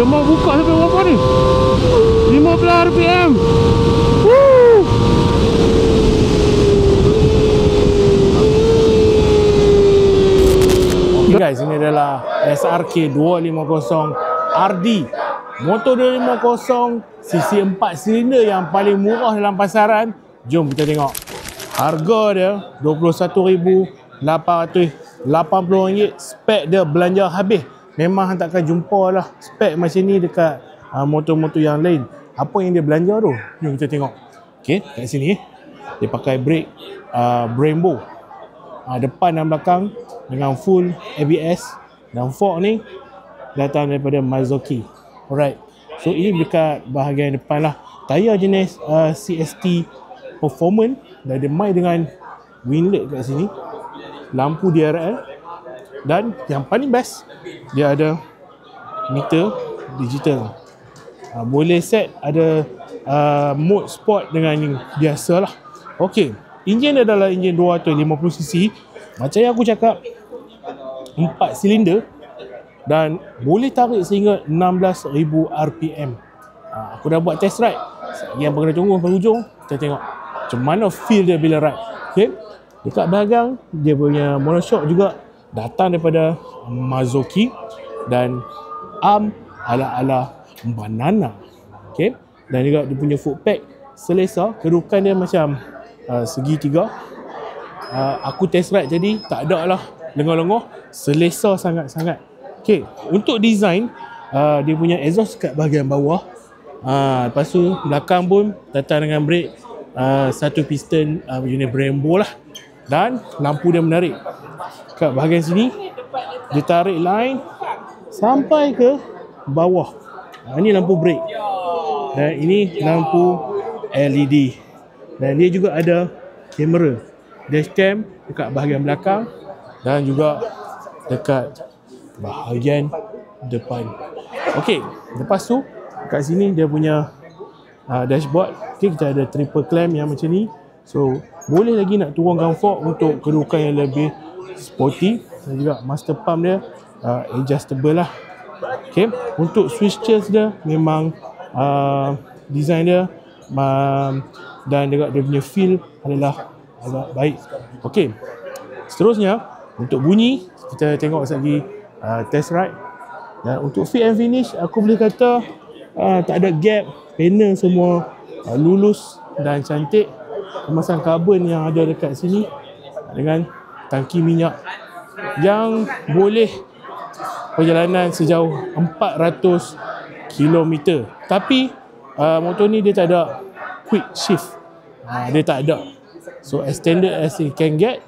mau buka sampai berapa ni? 15 RPM. Woo! Okay guys, ini adalah SRK 250 RD. Motor 250 cc 4 silinder yang paling murah dalam pasaran. Jom kita tengok. Harga dia RM21,880. Spek dia belanja habis. Memang takkan jumpa lah spek macam ni dekat motor-motor yang lain. Apa yang dia belanja tu? Jom kita tengok. Okay, kat sini dia pakai brake Brembo, depan dan belakang dengan full ABS, dan fork ni datang daripada Mazuki. Alright, so ini dekat bahagian depan lah. Tayar jenis CST Performance, dan dia main dengan winglet kat sini, lampu DRL, dan yang paling best dia ada meter digital. Boleh set ada mode sport dengan yang biasa lah. Ok, enjin adalah enjin 250cc. Macam yang aku cakap, 4 silinder dan boleh tarik sehingga 16,000 RPM. Aku dah buat test ride. Yang kena tunggu sampai hujung, kita tengok macam mana feel dia bila ride. Okay, dekat belakang dia punya monoshock juga datang daripada Mazuki, dan arm ala-ala banana. Okay, dan juga dia punya footpack selesa. Kedudukan dia macam segitiga. Aku test ride jadi tak ada lah lengah-lengah, selesa sangat-sangat. Okay, untuk design dia punya exhaust kat bahagian bawah. Lepas tu belakang pun datang dengan brake satu piston unit Brembo lah, dan lampu dia menarik. Kat bahagian sini dia tarik line sampai ke bawah. Ini lampu brake, dan ini lampu LED, dan dia juga ada kamera dashcam dekat bahagian belakang dan juga dekat bahagian depan. Okey, lepas tu kat sini dia punya dashboard. Okay, kita ada triple clamp yang macam ni, so boleh lagi nak turunkan fork untuk kedudukan yang lebih sporty, dan juga master pump dia adjustable lah. Okay, untuk switches dia memang design dia dan juga dia punya feel adalah agak baik. Okey, seterusnya untuk bunyi kita tengok lagi test ride. Dan untuk fit and finish, aku boleh kata tak ada gap. Panel semua lulus dan cantik. Kemasan karbon yang ada dekat sini dengan tangki minyak yang boleh perjalanan sejauh 400 km. Tapi motor ni dia tak ada quick shift. Dia tak ada. So as standard as it can get,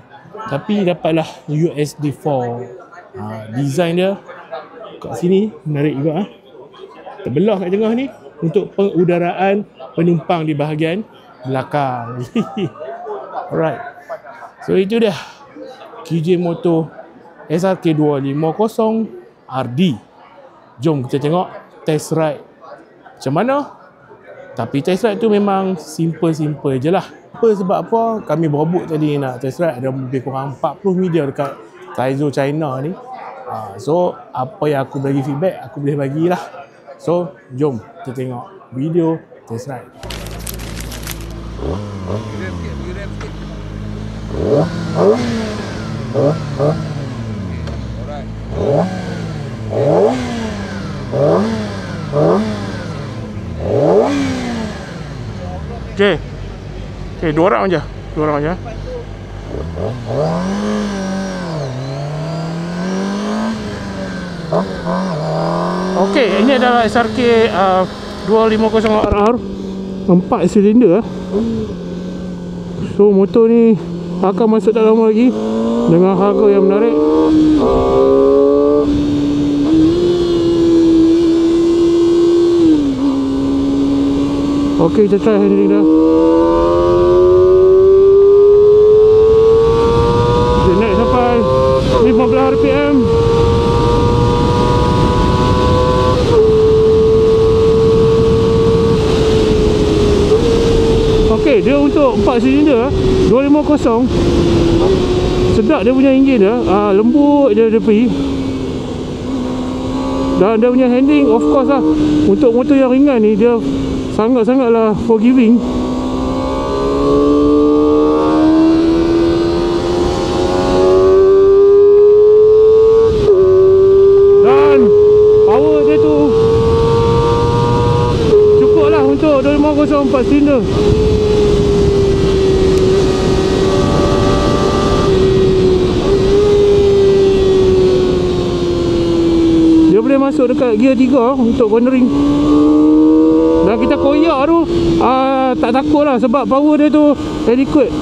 tapi dapatlah USD 4. Design dia kat sini menarik juga. Terbelah kat tengah ni untuk pengudaraan penumpang di bahagian belakang. Alright, so itu dia KJ Motor SRK 250 RD. Jom kita tengok test ride macam mana. Tapi test ride tu memang simple-simple je lah. Sebab apa? Kami berebut tadi nak test ride, ada lebih kurang 40 media dekat Taizo China ni. So apa yang aku bagi feedback, aku boleh bagilah. So jom kita tengok video test ride. Okay, dua orang aja. Okey, ini adalah SRK 250RR 4 silinder. So motor ni akan masuk tak lama lagi dengan harga yang menarik. Okey, kita try handling dah. Dia naik sampai 15 RPM. Okey, dia untuk 4 silinder 250. Sedap dia punya enjin dia. Lembut dia pergi. Dan dia punya handling of course lah, untuk motor yang ringan ni dia sangat-sangatlah forgiving. Dan power dia tu cukup lah untuk 250 4 silinder. Boleh masuk dekat gear 3 untuk cornering. Dan kita koyak tu tak takut lah sebab power dia tu adequate.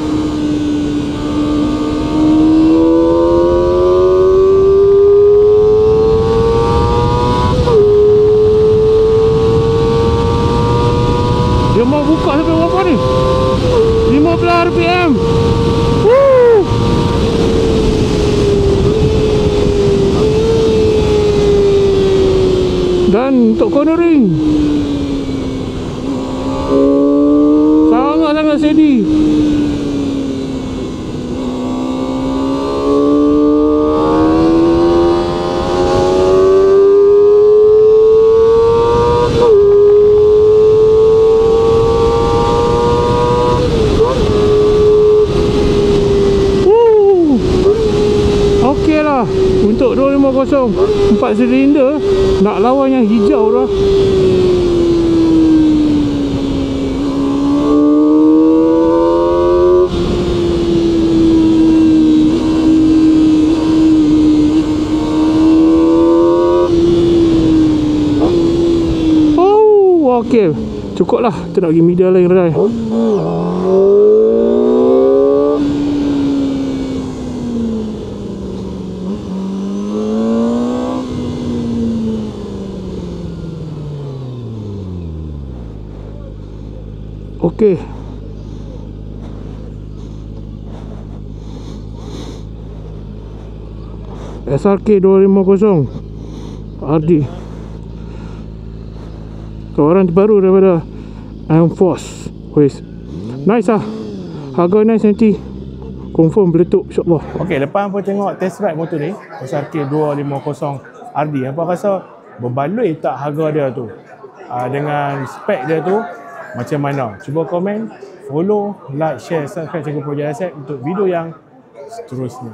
Dia mau buka sampai berapa ni? 15 RPM. Woo! Dan untuk cornering sangat-sangat steady. Okey lah untuk 250 4 silinder, nak lawan yang hijau dah. Oh, okey. Cukup lah, kita nak pergi media lain dah. Okey. SRK 250 RD. Keluaran terbaru daripada Iron Force. Wes. Nice lah. Harga nice nanti. Confirm beletup insya-Allah. Okey, lepas apa tengok test ride motor ni, SRK 250 RD, apa rasa berbaloi tak harga dia tu dengan spek dia tu macam mana? Cuba komen, follow, like, share, subscribe channel Project Asset untuk video yang seterusnya.